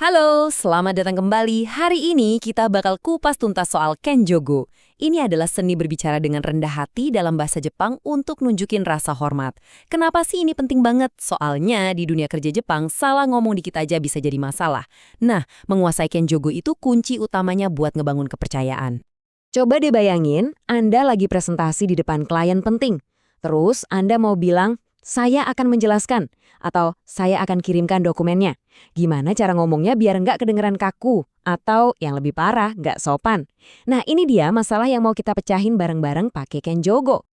Halo, selamat datang kembali. Hari ini kita bakal kupas tuntas soal Kenjogo. Ini adalah seni berbicara dengan rendah hati dalam bahasa Jepang untuk nunjukin rasa hormat. Kenapa sih ini penting banget? Soalnya di dunia kerja Jepang, salah ngomong dikit aja bisa jadi masalah. Nah, menguasai Kenjogo itu kunci utamanya buat ngebangun kepercayaan. Coba deh bayangin, Anda lagi presentasi di depan klien penting. Terus Anda mau bilang, saya akan menjelaskan, atau saya akan kirimkan dokumennya. Gimana cara ngomongnya biar nggak kedengeran kaku, atau yang lebih parah, nggak sopan. Nah ini dia masalah yang mau kita pecahin bareng-bareng pakai Kenjogo.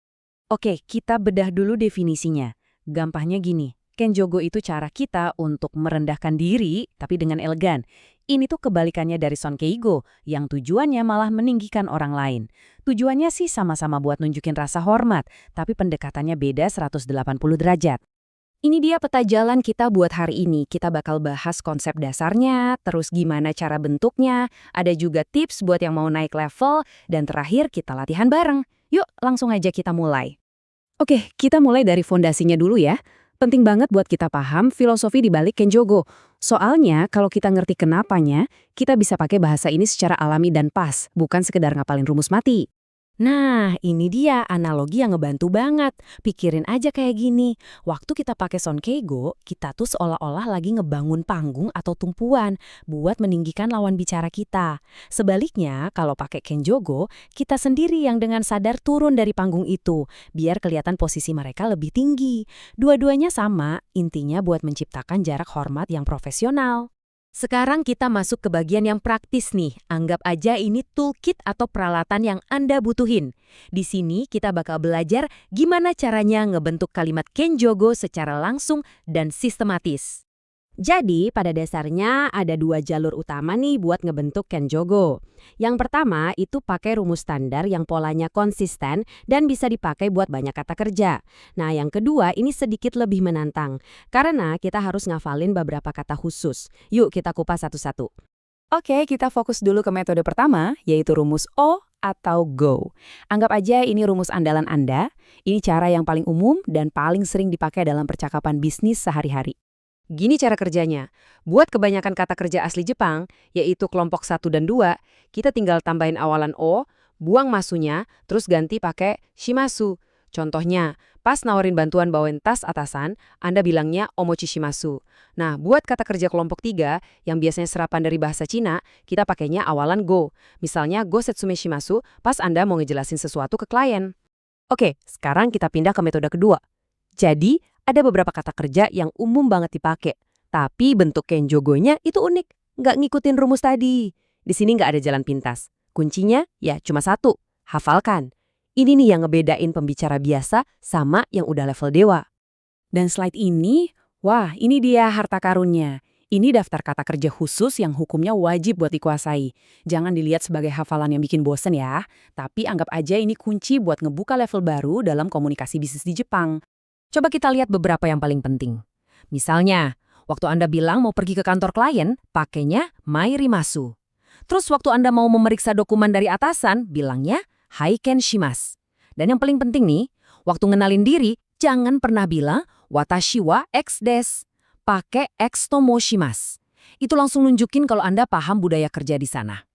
Oke, kita bedah dulu definisinya. Gampangnya gini, Kenjogo itu cara kita untuk merendahkan diri, tapi dengan elegan. Ini tuh kebalikannya dari Sonkeigo, yang tujuannya malah meninggikan orang lain. Tujuannya sih sama-sama buat nunjukin rasa hormat, tapi pendekatannya beda 180 derajat. Ini dia peta jalan kita buat hari ini. Kita bakal bahas konsep dasarnya, terus gimana cara bentuknya, ada juga tips buat yang mau naik level, dan terakhir kita latihan bareng. Yuk, langsung aja kita mulai. Oke, kita mulai dari fondasinya dulu ya. Penting banget buat kita paham filosofi di balik Kenjogo. Soalnya, kalau kita ngerti kenapanya, kita bisa pakai bahasa ini secara alami dan pas, bukan sekedar ngapalin rumus mati. Nah, ini dia analogi yang ngebantu banget. Pikirin aja kayak gini, waktu kita pakai Sonkeigo, kita tuh seolah-olah lagi ngebangun panggung atau tumpuan buat meninggikan lawan bicara kita. Sebaliknya, kalau pakai Kenjogo, kita sendiri yang dengan sadar turun dari panggung itu, biar kelihatan posisi mereka lebih tinggi. Dua-duanya sama, intinya buat menciptakan jarak hormat yang profesional. Sekarang kita masuk ke bagian yang praktis nih. Anggap aja ini toolkit atau peralatan yang Anda butuhin. Di sini kita bakal belajar gimana caranya ngebentuk kalimat Kenjogo secara langsung dan sistematis. Jadi, pada dasarnya ada dua jalur utama nih buat ngebentuk Kenjogo. Yang pertama itu pakai rumus standar yang polanya konsisten dan bisa dipakai buat banyak kata kerja. Nah, yang kedua ini sedikit lebih menantang, karena kita harus ngafalin beberapa kata khusus. Yuk kita kupas satu-satu. Oke, kita fokus dulu ke metode pertama, yaitu rumus O atau GO. Anggap aja ini rumus andalan Anda. Ini cara yang paling umum dan paling sering dipakai dalam percakapan bisnis sehari-hari. Gini cara kerjanya. Buat kebanyakan kata kerja asli Jepang, yaitu kelompok 1 dan 2, kita tinggal tambahin awalan O, buang masunya, terus ganti pakai shimasu. Contohnya, pas nawarin bantuan bawain tas atasan, Anda bilangnya omochi shimasu. Nah, buat kata kerja kelompok 3, yang biasanya serapan dari bahasa Cina, kita pakainya awalan go. Misalnya, go setsume shimasu, pas Anda mau ngejelasin sesuatu ke klien. Oke, sekarang kita pindah ke metode kedua. Jadi, ada beberapa kata kerja yang umum banget dipakai, tapi bentuk Kenjogo-nya itu unik, nggak ngikutin rumus tadi. Di sini nggak ada jalan pintas. Kuncinya ya cuma satu, hafalkan. Ini nih yang ngebedain pembicara biasa sama yang udah level dewa. Dan slide ini, wah ini dia harta karunnya. Ini daftar kata kerja khusus yang hukumnya wajib buat dikuasai. Jangan dilihat sebagai hafalan yang bikin bosen ya, tapi anggap aja ini kunci buat ngebuka level baru dalam komunikasi bisnis di Jepang. Coba kita lihat beberapa yang paling penting. Misalnya, waktu Anda bilang mau pergi ke kantor klien, pakainya mairimasu. Terus waktu Anda mau memeriksa dokumen dari atasan, bilangnya haiken shimasu. Dan yang paling penting nih, waktu ngenalin diri, jangan pernah bilang watashi wa X desu. Pakai X tomo shimasu. Itu langsung nunjukin kalau Anda paham budaya kerja di sana.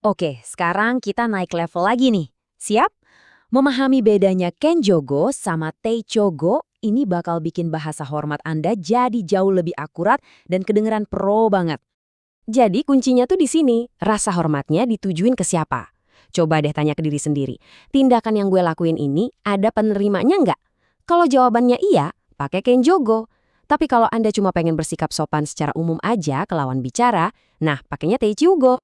Oke, sekarang kita naik level lagi nih. Siap? Memahami bedanya Kenjogo sama Teichogo, ini bakal bikin bahasa hormat Anda jadi jauh lebih akurat dan kedengeran pro banget. Jadi kuncinya tuh di sini, rasa hormatnya ditujuin ke siapa? Coba deh tanya ke diri sendiri, tindakan yang gue lakuin ini ada penerimanya nggak? Kalau jawabannya iya, pakai Kenjogo. Tapi kalau Anda cuma pengen bersikap sopan secara umum aja ke lawan bicara, nah pakainya Teichugo.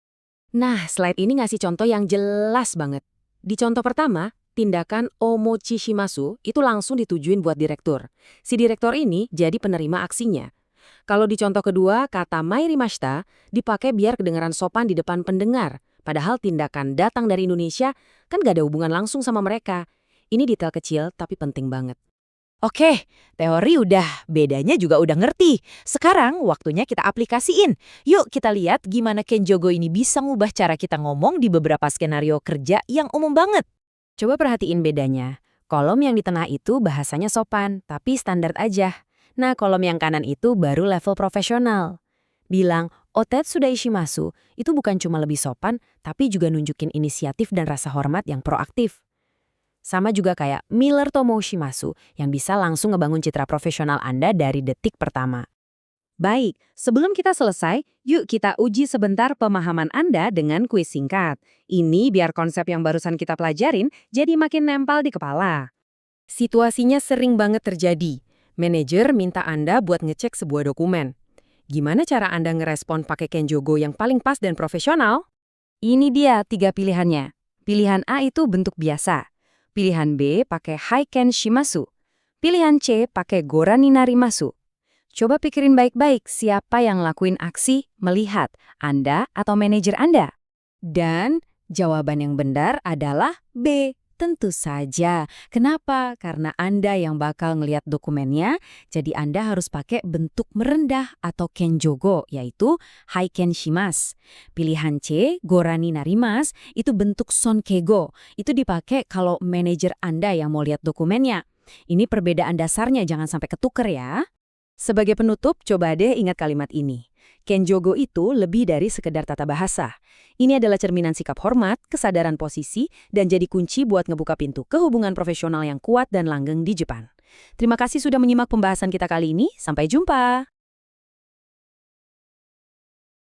Nah, slide ini ngasih contoh yang jelas banget. Di contoh pertama, tindakan omochi shimasu itu langsung ditujuin buat direktur. Si direktur ini jadi penerima aksinya. Kalau di contoh kedua, kata mairimashita dipakai biar kedengaran sopan di depan pendengar. Padahal tindakan datang dari Indonesia kan gak ada hubungan langsung sama mereka. Ini detail kecil tapi penting banget. Oke, teori udah, bedanya juga udah ngerti. Sekarang waktunya kita aplikasiin. Yuk kita lihat gimana Kenjogo ini bisa ngubah cara kita ngomong di beberapa skenario kerja yang umum banget. Coba perhatiin bedanya. Kolom yang di tengah itu bahasanya sopan, tapi standar aja. Nah, kolom yang kanan itu baru level profesional. Bilang, Otetsu daishimasu itu bukan cuma lebih sopan, tapi juga nunjukin inisiatif dan rasa hormat yang proaktif. Sama juga kayak Miller Tomoshimasu yang bisa langsung ngebangun citra profesional Anda dari detik pertama. Baik, sebelum kita selesai, yuk kita uji sebentar pemahaman Anda dengan kuis singkat. Ini biar konsep yang barusan kita pelajarin jadi makin nempel di kepala. Situasinya sering banget terjadi. Manajer minta Anda buat ngecek sebuah dokumen. Gimana cara Anda ngerespon pakai Kenjogo yang paling pas dan profesional? Ini dia 3 pilihannya. Pilihan A itu bentuk biasa. Pilihan B pakai Haiken Shimasu. Pilihan C pakai Gorani Narimasu. Coba pikirin baik-baik siapa yang lakuin aksi melihat, Anda atau manajer Anda. Dan jawaban yang benar adalah B. Tentu saja. Kenapa? Karena Anda yang bakal ngelihat dokumennya, jadi Anda harus pakai bentuk merendah atau kenjogo, yaitu haiken shimasu. Pilihan C, gorani narimasu, itu bentuk sonkego. Itu dipakai kalau manajer Anda yang mau lihat dokumennya. Ini perbedaan dasarnya, jangan sampai ketuker ya. Sebagai penutup, coba deh ingat kalimat ini. Kenjogo itu lebih dari sekedar tata bahasa. Ini adalah cerminan sikap hormat, kesadaran posisi, dan jadi kunci buat ngebuka pintu ke hubungan profesional yang kuat dan langgeng di Jepang. Terima kasih sudah menyimak pembahasan kita kali ini. Sampai jumpa!